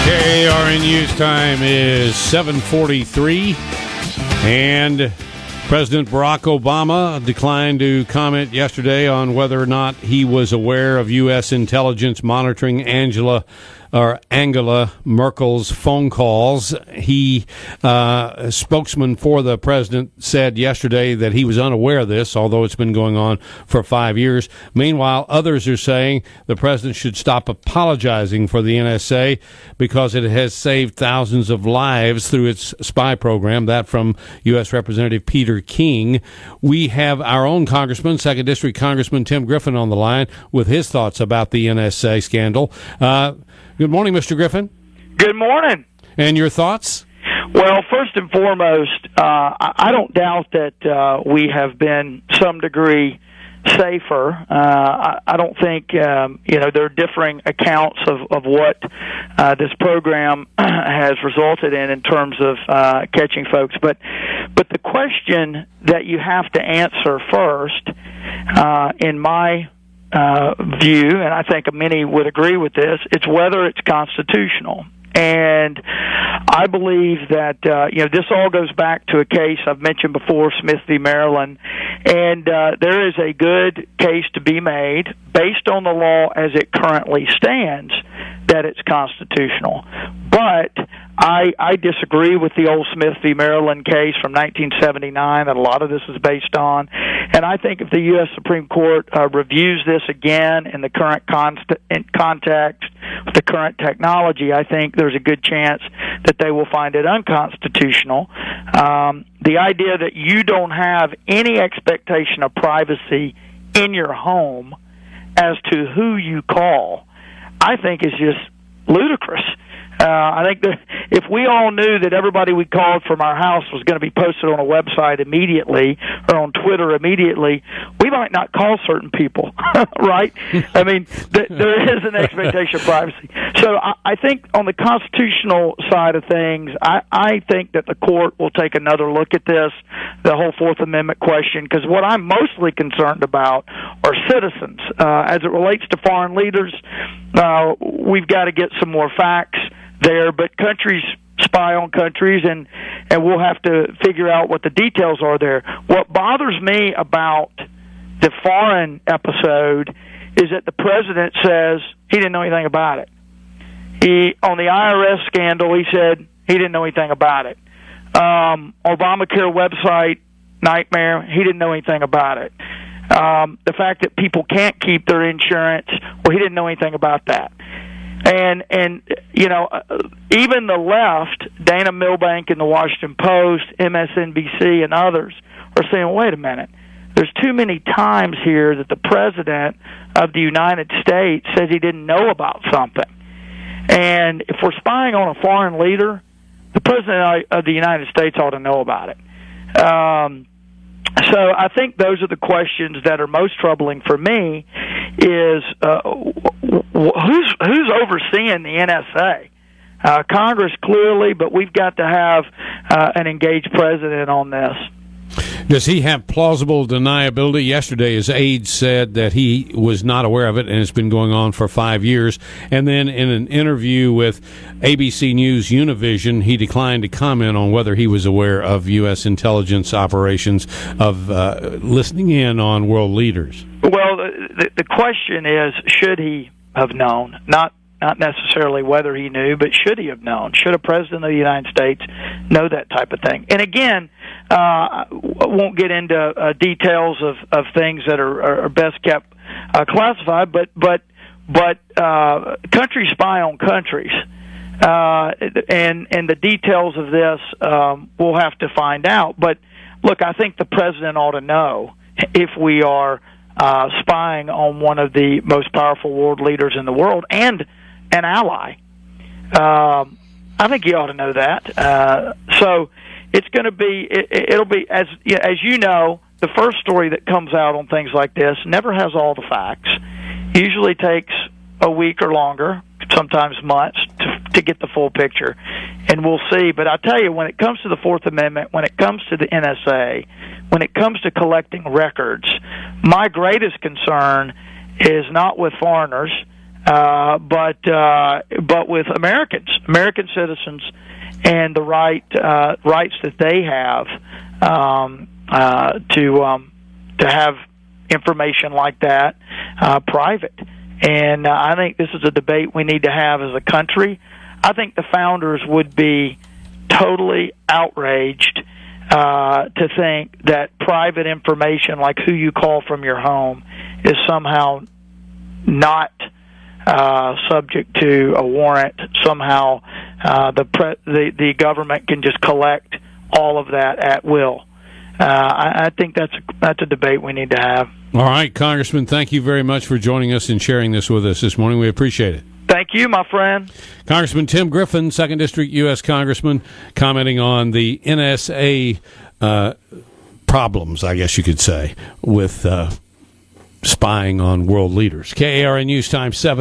KARN news time is 7:43, and President Barack Obama declined to comment yesterday on whether or not he was aware of U.S. intelligence monitoring Angela Merkel's phone calls. A spokesman for the president said yesterday that he was unaware of this, although it's been going on for 5 years. Meanwhile, others are saying the president should stop apologizing for the NSA because it has saved thousands of lives through its spy program. That from U.S. Representative Peter King. We have our own congressman, 2nd District Congressman Tim Griffin, on the line with his thoughts about the NSA scandal. Good morning, Mr. Griffin. Good morning. And your thoughts? Well, first and foremost, I don't doubt that we have been some degree safer. I don't think, there are differing accounts of what this program has resulted in terms of catching folks. But the question that you have to answer first, in my view, and I think many would agree with this, it's whether it's constitutional. And I believe that, this all goes back to a case I've mentioned before, Smith v. Maryland, and there is a good case to be made based on the law as it currently stands that it's constitutional. But I disagree with the old Smith v. Maryland case from 1979 that a lot of this is based on. And I think if the U.S. Supreme Court reviews this again in the current context, with the current technology, I think there's a good chance that they will find it unconstitutional. The idea that you don't have any expectation of privacy in your home as to who you call, I think is just ludicrous. I think that if we all knew that everybody we called from our house was going to be posted on a website immediately or on Twitter immediately, we might not call certain people, right? I mean, there is an expectation of privacy. So I think on the constitutional side of things, I think that the court will take another look at this, the whole Fourth Amendment question, because what I'm mostly concerned about are citizens. As it relates to foreign leaders, we've got to get some more facts there, but countries spy on countries, and we'll have to figure out what the details are there. What bothers me about the foreign episode is that the president says he didn't know anything about it. On the IRS scandal, he said he didn't know anything about it. Obamacare website nightmare, he didn't know anything about it. The fact that people can't keep their insurance, well, he didn't know anything about that. And even the left, Dana Milbank in the Washington Post, MSNBC, and others are saying, wait a minute, there's too many times here that the President of the United States says he didn't know about something. And if we're spying on a foreign leader, the President of the United States ought to know about it. So I think those are the questions that are most troubling for me is who's overseeing the NSA? Congress clearly, but we've got to have an engaged president on this. Does he have plausible deniability? Yesterday, his aide said that he was not aware of it, and it's been going on for 5 years. And then in an interview with ABC News Univision, he declined to comment on whether he was aware of U.S. intelligence operations of listening in on world leaders. Well, the question is, should he have known? Not necessarily whether he knew, but should he have known? Should a president of the United States know that type of thing? And again, I won't get into details of things that are best kept classified, but countries spy on countries, and the details of this we'll have to find out. But look, I think the president ought to know if we are spying on one of the most powerful world leaders in the world and an ally. I think you ought to know that. So it's going to be, it'll be, as you know, the first story that comes out on things like this never has all the facts. Usually takes a week or longer, sometimes months, to get the full picture. And we'll see. But I tell you, when it comes to the Fourth Amendment, when it comes to the NSA, when it comes to collecting records, my greatest concern is not with foreigners. but with American citizens, and the rights that they have to have information like that private. And I think this is a debate we need to have as a country. I think the founders would be totally outraged to think that private information, like who you call from your home, is somehow not subject to a warrant. Somehow the government can just collect all of that at will. I think that's a debate we need to have. All right, Congressman, thank you very much for joining us and sharing this with us this morning. We appreciate it. Thank you, my friend. Congressman Tim Griffin, 2nd District U.S. Congressman, commenting on the NSA problems, I guess you could say, with spying on world leaders. KARN News Time 7.